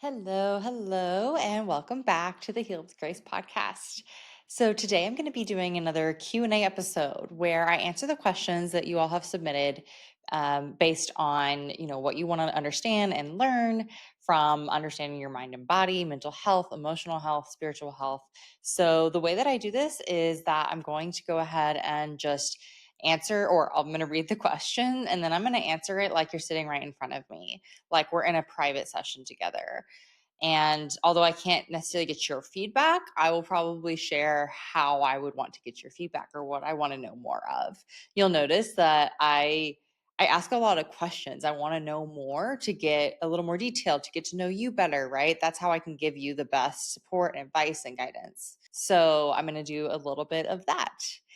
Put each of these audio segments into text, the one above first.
Hello, and welcome back to the Heal with Grace podcast. So today I'm going to be doing another Q&A episode where I answer the questions that you all have submitted based on, what you want to understand and learn from understanding your mind and body, mental health, emotional health, spiritual health. So the way that I do this is that I'm going to go ahead and just answer, or I'm going to read the question and then I'm going to answer it like you're sitting right in front of me, like we're in a private session together. And although I can't necessarily get your feedback, I will probably share how I would want to get your feedback or what I want to know more of. You'll notice that I ask a lot of questions. I want to know more to get a little more detailed, to get to know you better, right? That's how I can give you the best support, advice, and guidance. So I'm going to do a little bit of that.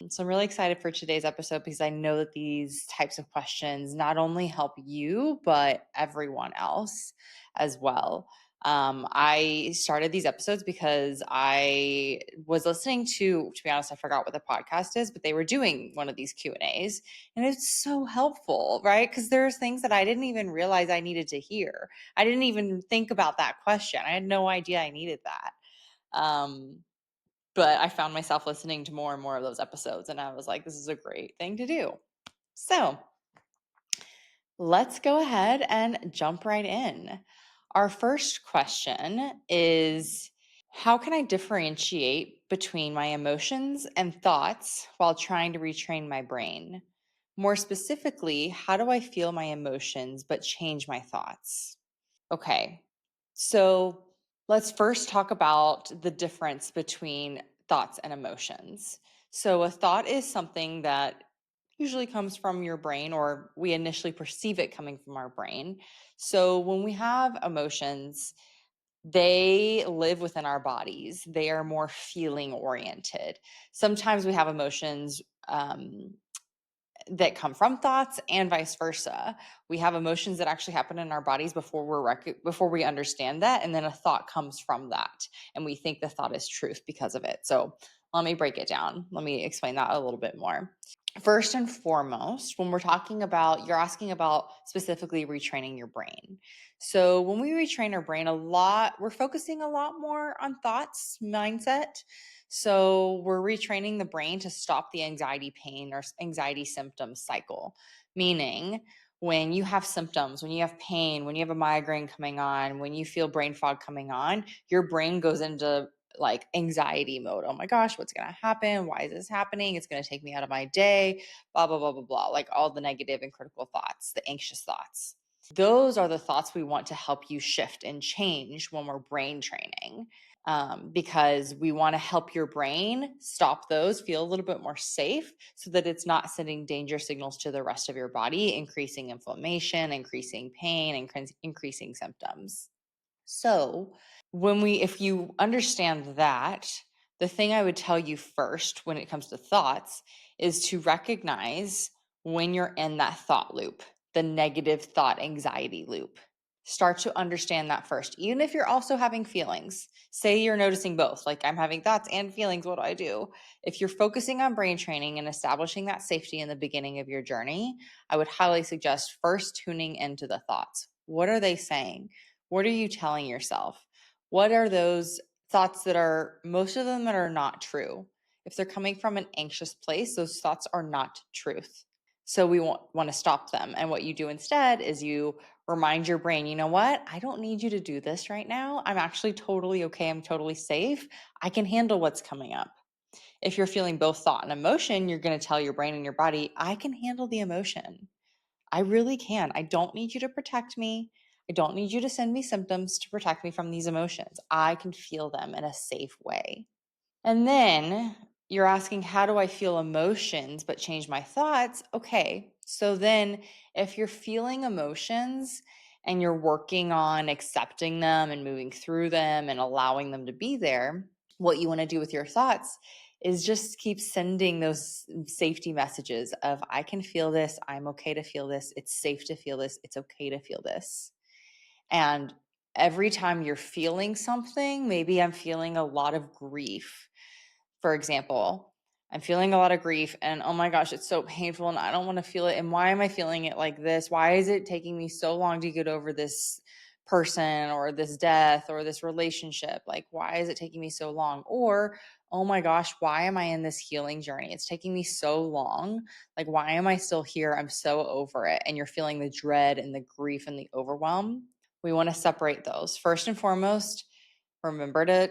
So I'm really excited for today's episode because I know that these types of questions not only help you, but everyone else as well. I started these episodes because I was listening to be honest, I forgot what the podcast is, but they were doing one of these Q&As and it's so helpful, right? Because there's things that I didn't even realize I needed to hear. I didn't even think about that question. I had no idea I needed that. But I found myself listening to more and more of those episodes and I was like, this is a great thing to do. So let's go ahead and jump right in. Our first question is, how can I differentiate between my emotions and thoughts while trying to retrain my brain? More specifically, how do I feel my emotions but change my thoughts? Okay, so let's first talk about the difference between thoughts and emotions. So, a thought is something that usually comes from your brain, or we initially perceive it coming from our brain. So, when we have emotions, they live within our bodies, they are more feeling oriented. Sometimes we have emotions. That come from thoughts and vice versa. We have emotions that actually happen in our bodies before we understand that, and then a thought comes from that, and we think the thought is truth because of it. So let me break it down. Let me explain that a little bit more. First and foremost, when we're talking about, you're asking about specifically retraining your brain. So when we retrain our brain we're focusing a lot more on thoughts, mindset. So we're retraining the brain to stop the anxiety pain or anxiety symptom cycle, meaning when you have symptoms, when you have pain, when you have a migraine coming on, when you feel brain fog coming on, your brain goes into like anxiety mode. Oh my gosh, what's going to happen? Why is this happening? It's going to take me out of my day, blah, blah, blah, blah, blah. Like all the negative and critical thoughts, the anxious thoughts. Those are the thoughts we want to help you shift and change when we're brain training, because we want to help your brain stop those, feel a little bit more safe so that it's not sending danger signals to the rest of your body, increasing inflammation, increasing pain, and increasing symptoms. So, if you understand that, the thing I would tell you first when it comes to thoughts is to recognize when you're in that thought loop, the negative thought anxiety loop. Start to understand that first, even if you're also having feelings. Say you're noticing both, like I'm having thoughts and feelings. What do I do? If you're focusing on brain training and establishing that safety in the beginning of your journey, I would highly suggest first tuning into the thoughts. What are they saying? What are you telling yourself? What are those thoughts that are, most of them that are not true? If they're coming from an anxious place, those thoughts are not truth. So we want to stop them. And what you do instead is you remind your brain, you know what? I don't need you to do this right now. I'm actually totally okay. I'm totally safe. I can handle what's coming up. If you're feeling both thought and emotion, you're going to tell your brain and your body, I can handle the emotion. I really can. I don't need you to protect me. I don't need you to send me symptoms to protect me from these emotions. I can feel them in a safe way. And then you're asking, how do I feel emotions but change my thoughts? Okay. So then if you're feeling emotions and you're working on accepting them and moving through them and allowing them to be there, what you want to do with your thoughts is just keep sending those safety messages of, I can feel this. I'm okay to feel this. It's safe to feel this. It's okay to feel this. And every time you're feeling something, maybe I'm feeling a lot of grief. For example, I'm feeling a lot of grief and oh my gosh, it's so painful and I don't want to feel it. And why am I feeling it like this? Why is it taking me so long to get over this person or this death or this relationship? Like, why is it taking me so long? Or, oh my gosh, why am I in this healing journey? It's taking me so long. Like, why am I still here? I'm so over it. And you're feeling the dread and the grief and the overwhelm. We want to separate those. First and foremost, remember to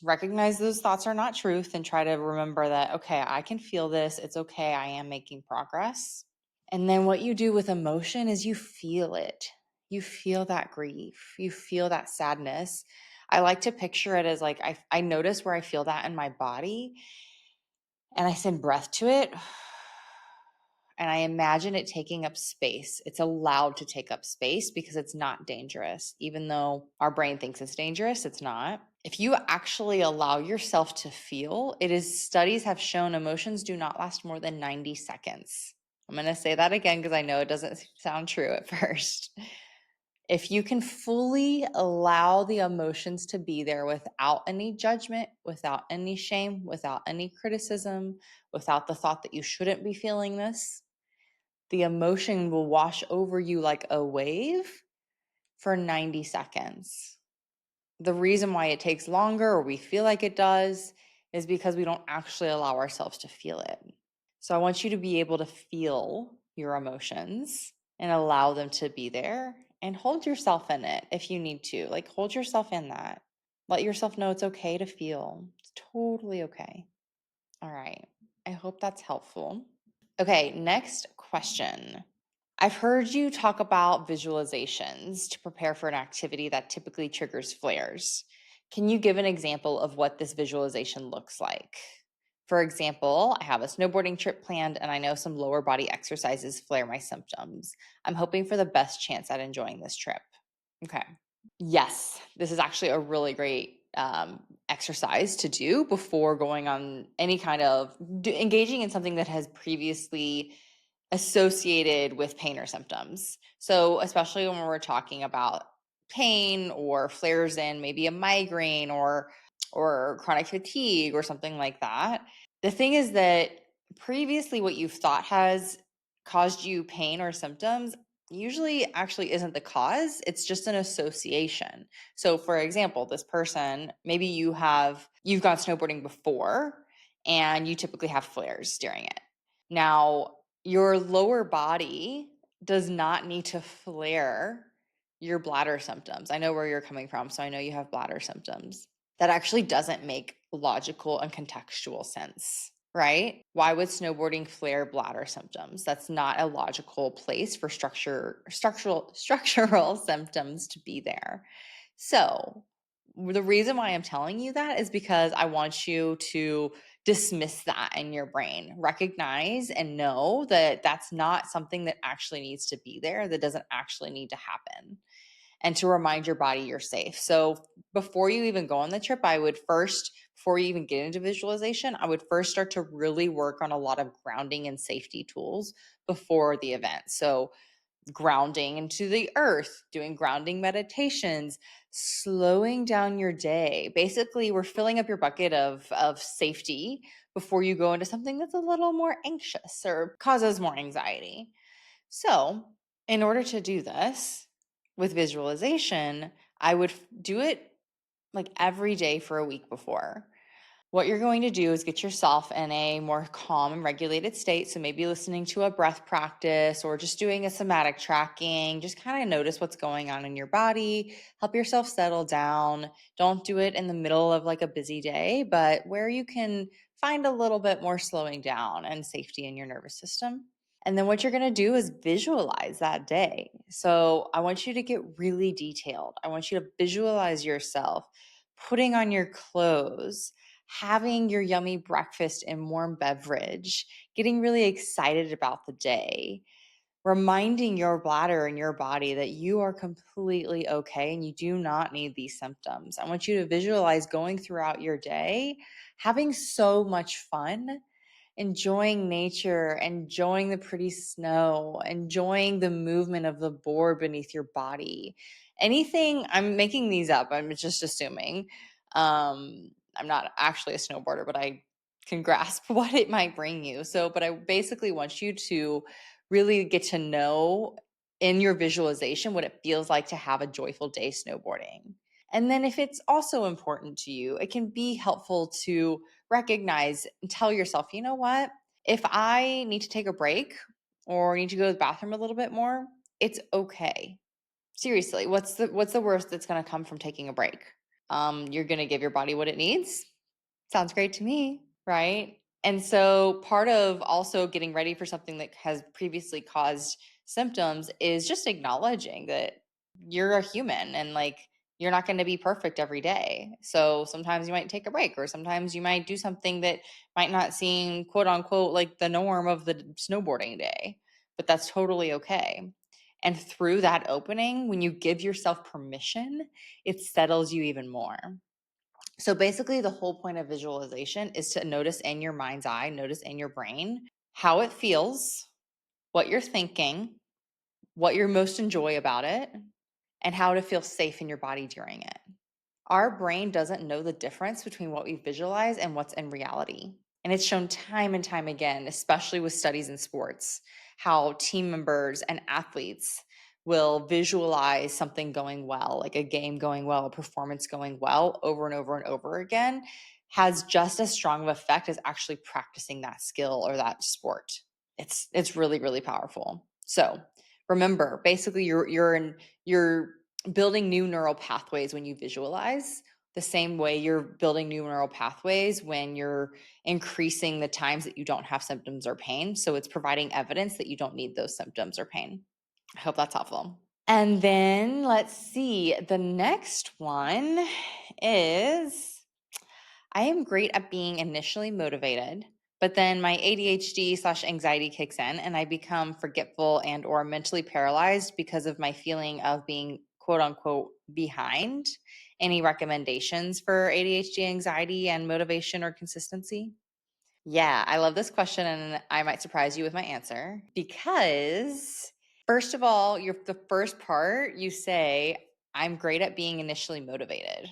recognize those thoughts are not truth and try to remember that, okay, I can feel this. It's okay. I am making progress. And then what you do with emotion is you feel it. You feel that grief. You feel that sadness. I like to picture it as like I notice where I feel that in my body and I send breath to it. And I imagine it taking up space. It's allowed to take up space because it's not dangerous. Even though our brain thinks it's dangerous, it's not. If you actually allow yourself to feel, studies have shown emotions do not last more than 90 seconds. I'm going to say that again because I know it doesn't sound true at first. If you can fully allow the emotions to be there without any judgment, without any shame, without any criticism, without the thought that you shouldn't be feeling this, the emotion will wash over you like a wave for 90 seconds. The reason why it takes longer or we feel like it does is because we don't actually allow ourselves to feel it. So I want you to be able to feel your emotions and allow them to be there and hold yourself in it if you need to. Like, hold yourself in that. Let yourself know it's okay to feel. It's totally okay. All right. I hope that's helpful. Okay, next question. I've heard you talk about visualizations to prepare for an activity that typically triggers flares. Can you give an example of what this visualization looks like? For example, I have a snowboarding trip planned and I know some lower body exercises flare my symptoms. I'm hoping for the best chance at enjoying this trip. Okay. Yes, this is actually a really great exercise to do before going on any kind of engaging in something that has previously associated with pain or symptoms. So, especially when we're talking about pain or flares in maybe a migraine or chronic fatigue or something like that. The thing is that previously what you've thought has caused you pain or symptoms usually actually isn't the cause. It's just an association. So for example, this person, maybe you've gone snowboarding before and you typically have flares during it. Now, your lower body does not need to flare your bladder symptoms. I know where you're coming from, so I know you have bladder symptoms. That actually doesn't make logical and contextual sense, right? Why would snowboarding flare bladder symptoms? That's not a logical place for structural symptoms to be there. So, the reason why I'm telling you that is because I want you to dismiss that in your brain. Recognize and know that that's not something that actually needs to be there, that doesn't actually need to happen, and to remind your body you're safe. So before you even go on the trip, before you even get into visualization, I would first start to really work on a lot of grounding and safety tools before the event. So grounding into the earth, doing grounding meditations, slowing down your day. Basically, we're filling up your bucket of safety before you go into something that's a little more anxious or causes more anxiety. So, in order to do this with visualization, I would do it like every day for a week before. What you're going to do is get yourself in a more calm and regulated state. So maybe listening to a breath practice or just doing a somatic tracking. Just kind of notice what's going on in your body. Help yourself settle down. Don't do it in the middle of like a busy day, but where you can find a little bit more slowing down and safety in your nervous system. And then what you're going to do is visualize that day. So I want you to get really detailed. I want you to visualize yourself putting on your clothes, having your yummy breakfast and warm beverage, getting really excited about the day, reminding your bladder and your body that you are completely okay and you do not need these symptoms. I want you to visualize going throughout your day, having so much fun, enjoying nature, enjoying the pretty snow, enjoying the movement of the board beneath your body. Anything, I'm making these up, I'm just assuming. I'm not actually a snowboarder, but I can grasp what it might bring you. So, but I basically want you to really get to know in your visualization what it feels like to have a joyful day snowboarding. And then if it's also important to you, it can be helpful to recognize and tell yourself, you know what? If I need to take a break or need to go to the bathroom a little bit more, it's okay. Seriously, what's the worst that's going to come from taking a break? You're going to give your body what it needs. Sounds great to me, right? And so part of also getting ready for something that has previously caused symptoms is just acknowledging that you're a human and like you're not going to be perfect every day. So sometimes you might take a break, or sometimes you might do something that might not seem quote unquote like the norm of the snowboarding day, but that's totally okay. And through that opening, when you give yourself permission, it settles you even more. So basically, the whole point of visualization is to notice in your mind's eye, notice in your brain how it feels, what you're thinking, what you most enjoy about it, and how to feel safe in your body during it. Our brain doesn't know the difference between what we visualize and what's in reality. And it's shown time and time again, especially with studies in sports, how team members and athletes will visualize something going well, like a game going well, a performance going well over and over and over again, has just as strong of effect as actually practicing that skill or that sport. It's really, really powerful. So remember, basically you're building new neural pathways when you visualize, the same way you're building new neural pathways when you're increasing the times that you don't have symptoms or pain. So it's providing evidence that you don't need those symptoms or pain. I hope that's helpful. And then let's see. The next one is I am great at being initially motivated, but then my ADHD/anxiety kicks in and I become forgetful and or mentally paralyzed because of my feeling of being quote unquote behind. Any recommendations for ADHD, anxiety, and motivation or consistency? Yeah, I love this question, and I might surprise you with my answer because, first of all, the first part you say, I'm great at being initially motivated.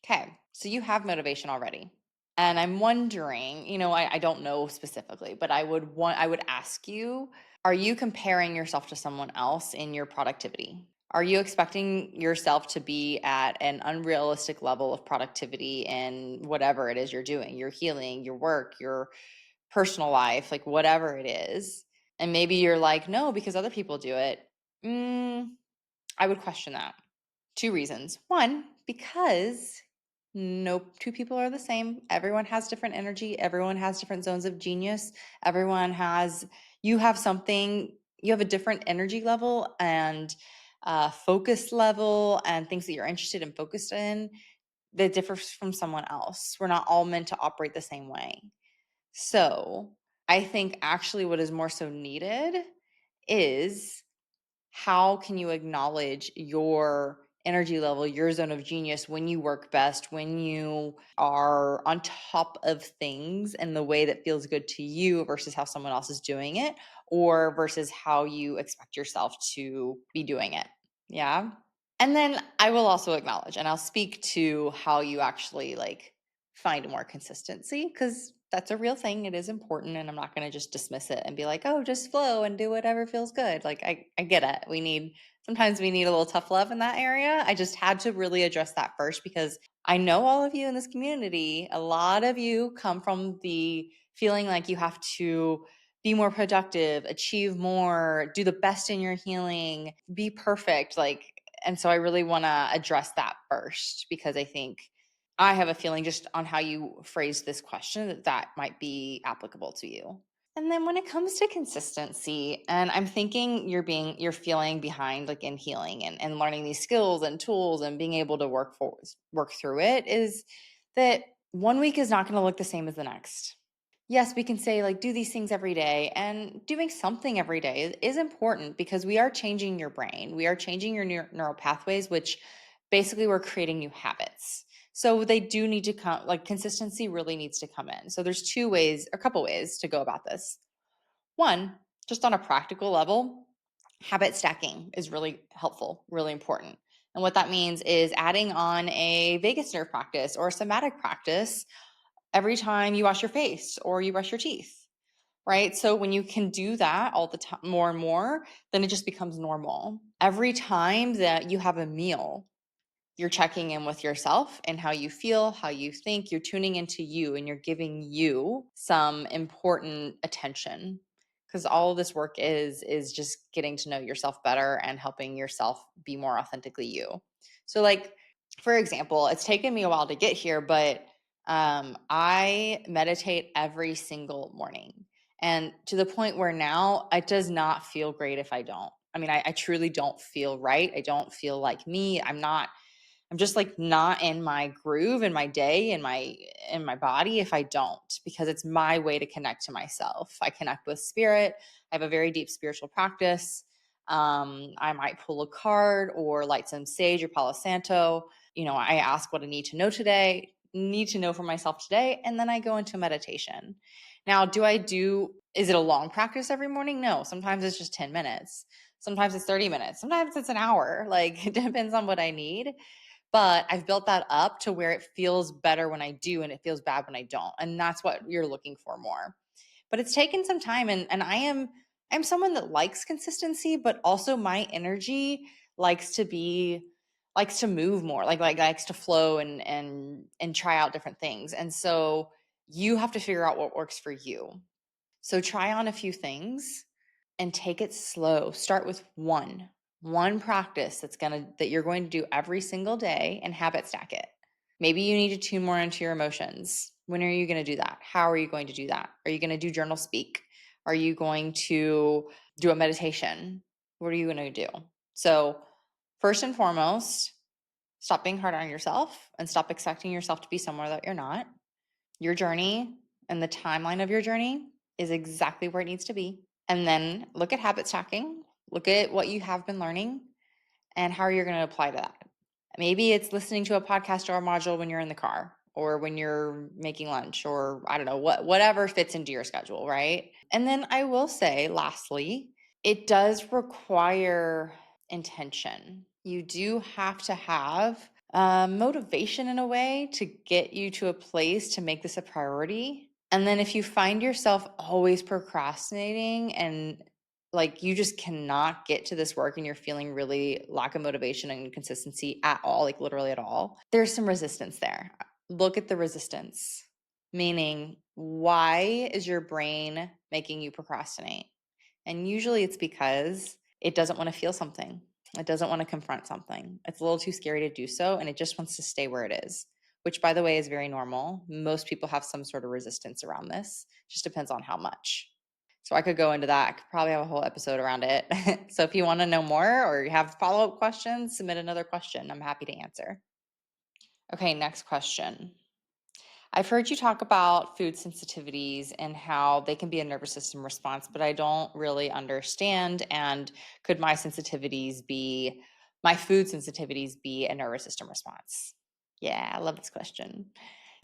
Okay, so you have motivation already. And I'm wondering, I don't know specifically, but I would ask you, are you comparing yourself to someone else in your productivity? Are you expecting yourself to be at an unrealistic level of productivity in whatever it is you're doing, your healing, your work, your personal life, like whatever it is? And maybe you're like, no, because other people do it. I would question that. Two reasons. One, because no two people are the same. Everyone has different energy. Everyone has different zones of genius. You have something, you have a different energy level and focus level and things that you're interested and focused in that differs from someone else. We're not all meant to operate the same way. So I think actually what is more so needed is how can you acknowledge your energy level, your zone of genius, when you work best, when you are on top of things in the way that feels good to you versus how someone else is doing it, or versus how you expect yourself to be doing it. Yeah. And then I will also acknowledge and I'll speak to how you actually like find more consistency, because that's a real thing. It is important. And I'm not going to just dismiss it and be like, oh, just flow and do whatever feels good. Like I get it. Sometimes we need a little tough love in that area. I just had to really address that first because I know all of you in this community, a lot of you come from the feeling like you have to be more productive, achieve more, do the best in your healing, be perfect. And so I really want to address that first because I think I have a feeling just on how you phrased this question that might be applicable to you. And then when it comes to consistency, and I'm thinking you're feeling behind like in healing and learning these skills and tools and being able to work through it, is that one week is not going to look the same as the next. Yes, we can say like do these things every day, and doing something every day is important because we are changing your brain. We are changing your neural pathways, which basically we're creating new habits. So they do need to come, like consistency really needs to come in. So there's a couple ways to go about this. One, just on a practical level, habit stacking is really helpful, really important. And what that means is adding on a vagus nerve practice or a somatic practice every time you wash your face or you brush your teeth. right? So when you can do that all the time, more and more, then it just becomes normal. Every time that you have a meal, you're checking in with yourself and how you feel, how you think, you're tuning into you, and you're giving you some important attention. Because all of this work is just getting to know yourself better and helping yourself be more authentically you. So like, for example, it's taken me a while to get here, but I meditate every single morning. And to the point where now it does not feel great if I don't. I mean, I truly don't feel right. I don't feel like me. I'm just like not in my groove in my day in my body if I don't, because it's my way to connect to myself. I connect with spirit. I have a very deep spiritual practice. I might pull a card or light some sage or Palo Santo. I ask what I need to know for myself today, and then I go into meditation. Now, is it a long practice every morning? No. Sometimes it's just 10 minutes. Sometimes it's 30 minutes. Sometimes it's an hour. Like, it depends on what I need. But I've built that up to where it feels better when I do and it feels bad when I don't. And that's what you're looking for more. But it's taken some time, and I'm someone that likes consistency, but also my energy likes to move more, like likes to flow and try out different things. And so you have to figure out what works for you. So try on a few things and take it slow. Start with one practice that you're going to do every single day and habit stack it. Maybe you need to tune more into your emotions. When are you going to do that? How are you going to do that? Are you going to do journal speak? Are you going to do a meditation? What are you going to do? So, first and foremost, stop being hard on yourself and stop expecting yourself to be somewhere that you're not. Your journey and the timeline of your journey is exactly where it needs to be. And then look at habit stacking, look at what you have been learning and how you're going to apply to that. Maybe it's listening to a podcast or a module when you're in the car or when you're making lunch, or I don't know, whatever fits into your schedule, right? And then I will say, lastly, it does require intention. You do have to have motivation in a way to get you to a place to make this a priority. And then if you find yourself always procrastinating and like you just cannot get to this work and you're feeling really lack of motivation and consistency at all, like literally at all, there's some resistance there. Look at the resistance, meaning why is your brain making you procrastinate? And usually it's because it doesn't want to feel something. It doesn't want to confront something. It's a little too scary to do so, and it just wants to stay where it is, which, by the way, is very normal. Most people have some sort of resistance around this. It just depends on how much. So I could go into that. I could probably have a whole episode around it. So if you want to know more or you have follow-up questions, submit another question. I'm happy to answer. Okay, next question. I've heard you talk about food sensitivities and how they can be a nervous system response, but I don't really understand. And could my food sensitivities be a nervous system response? Yeah, I love this question.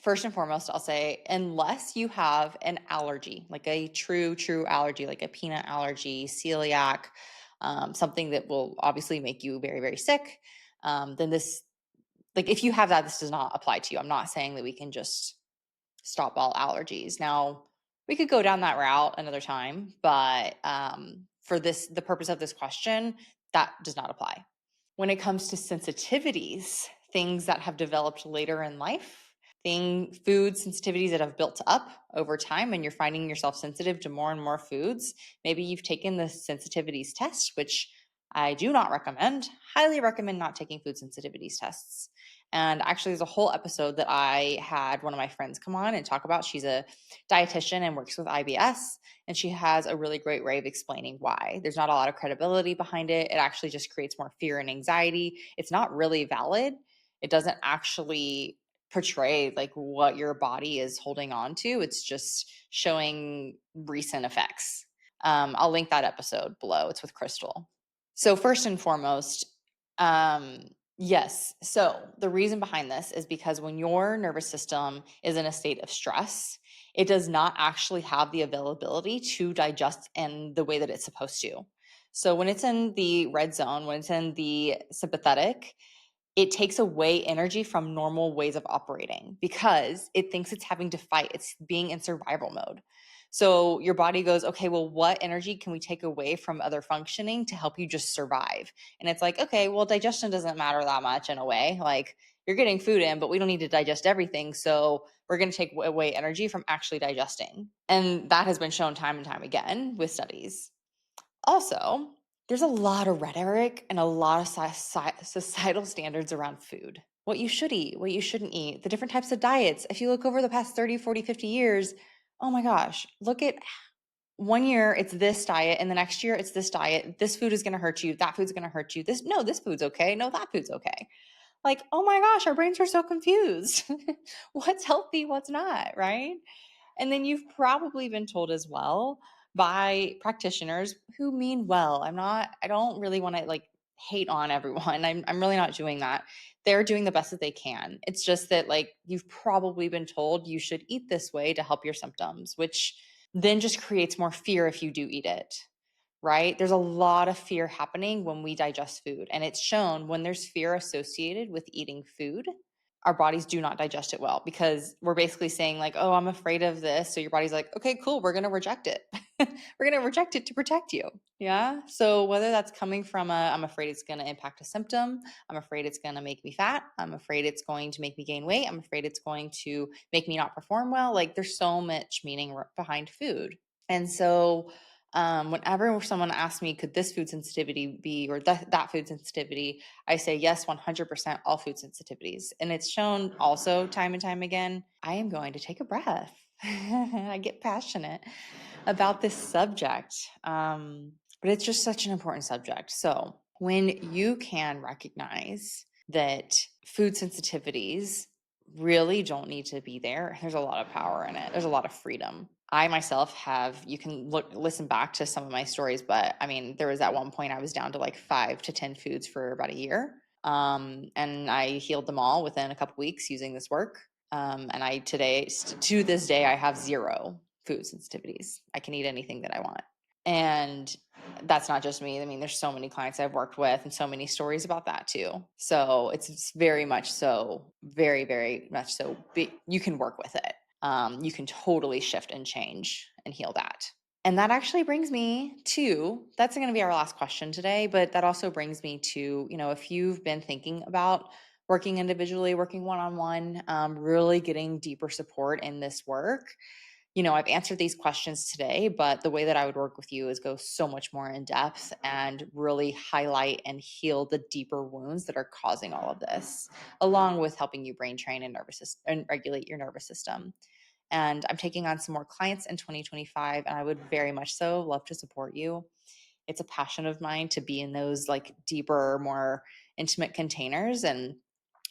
First and foremost, I'll say, unless you have an allergy, like a true allergy, like a peanut allergy, celiac, something that will obviously make you very, very sick, then if you have that, this does not apply to you. I'm not saying that we can just stop all allergies. Now, we could go down that route another time, but for the purpose of this question, that does not apply. When it comes to sensitivities, things that have developed later in life, food sensitivities that have built up over time, and you're finding yourself sensitive to more and more foods. Maybe you've taken the sensitivities test, which I do not recommend. Highly recommend not taking food sensitivities tests. And actually, there's a whole episode that I had one of my friends come on and talk about. She's a dietitian and works with IBS, and she has a really great way of explaining why. There's not a lot of credibility behind it. It actually just creates more fear and anxiety. It's not really valid. It doesn't actually portray like what your body is holding on to. It's just showing recent effects. I'll link that episode below. It's with Crystal. So first and foremost, yes. So the reason behind this is because when your nervous system is in a state of stress, it does not actually have the availability to digest in the way that it's supposed to. So when it's in the red zone, when it's in the sympathetic, it takes away energy from normal ways of operating because it thinks it's having to fight. It's being in survival mode. So your body goes, okay, well, what energy can we take away from other functioning to help you just survive? And it's like, okay, well, digestion doesn't matter that much in a way. Like, you're getting food in, but we don't need to digest everything. So we're going to take away energy from actually digesting. And that has been shown time and time again with studies. Also, there's a lot of rhetoric and a lot of societal standards around food. What you should eat, what you shouldn't eat, the different types of diets. If you look over the past 30, 40, 50 years, oh my gosh, look at one year it's this diet and the next year it's this diet. This food is going to hurt you. That food's going to hurt you. This food's okay. No, that food's okay. Like, oh my gosh, our brains are so confused. What's healthy, what's not, right? And then you've probably been told as well by practitioners who mean well. I don't really want to like hate on everyone. I'm really not doing that. They're doing the best that they can. It's just that like you've probably been told you should eat this way to help your symptoms, which then just creates more fear if you do eat it. Right? There's a lot of fear happening when we digest food. And it's shown when there's fear associated with eating food, our bodies do not digest it well because we're basically saying, like, oh, I'm afraid of this. So your body's like, okay, cool, we're going to reject it. We're going to reject it to protect you. Yeah. So whether that's coming from I'm afraid it's going to impact a symptom, I'm afraid it's going to make me fat, I'm afraid it's going to make me gain weight, I'm afraid it's going to make me not perform well. Like, there's so much meaning behind food. And so whenever someone asks me, could this food sensitivity be, or that food sensitivity, I say yes, 100% all food sensitivities. And it's shown also time and time again. I am going to take a breath. I get passionate about this subject. But it's just such an important subject. So when you can recognize that food sensitivities really don't need to be there, there's a lot of power in it. There's a lot of freedom. I myself you can listen back to some of my stories, but I mean, there was at one point I was down to like 5 to 10 foods for about a year. And I healed them all within a couple weeks using this work. And to this day, I have 0 food sensitivities. I can eat anything that I want. And that's not just me. I mean, there's so many clients I've worked with and so many stories about that too. So it's very much so, very, very much so. You can work with it. You can totally shift and change and heal that. And that actually brings me to, that's going to be our last question today, but that also brings me to, if you've been thinking about working individually, working one-on-one, really getting deeper support in this work, I've answered these questions today, but the way that I would work with you is go so much more in depth and really highlight and heal the deeper wounds that are causing all of this, along with helping you brain train and regulate your nervous system. And I'm taking on some more clients in 2025, and I would very much so love to support you. It's a passion of mine to be in those like deeper, more intimate containers and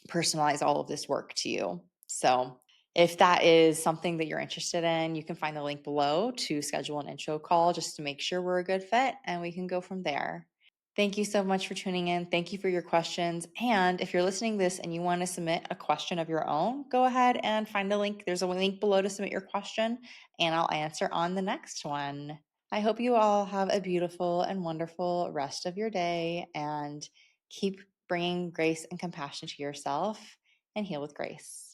personalize all of this work to you. So if that is something that you're interested in, you can find the link below to schedule an intro call just to make sure we're a good fit, and we can go from there. Thank you so much for tuning in. Thank you for your questions. And if you're listening to this and you want to submit a question of your own, go ahead and find the link. There's a link below to submit your question, and I'll answer on the next one. I hope you all have a beautiful and wonderful rest of your day, and keep bringing grace and compassion to yourself, and heal with grace.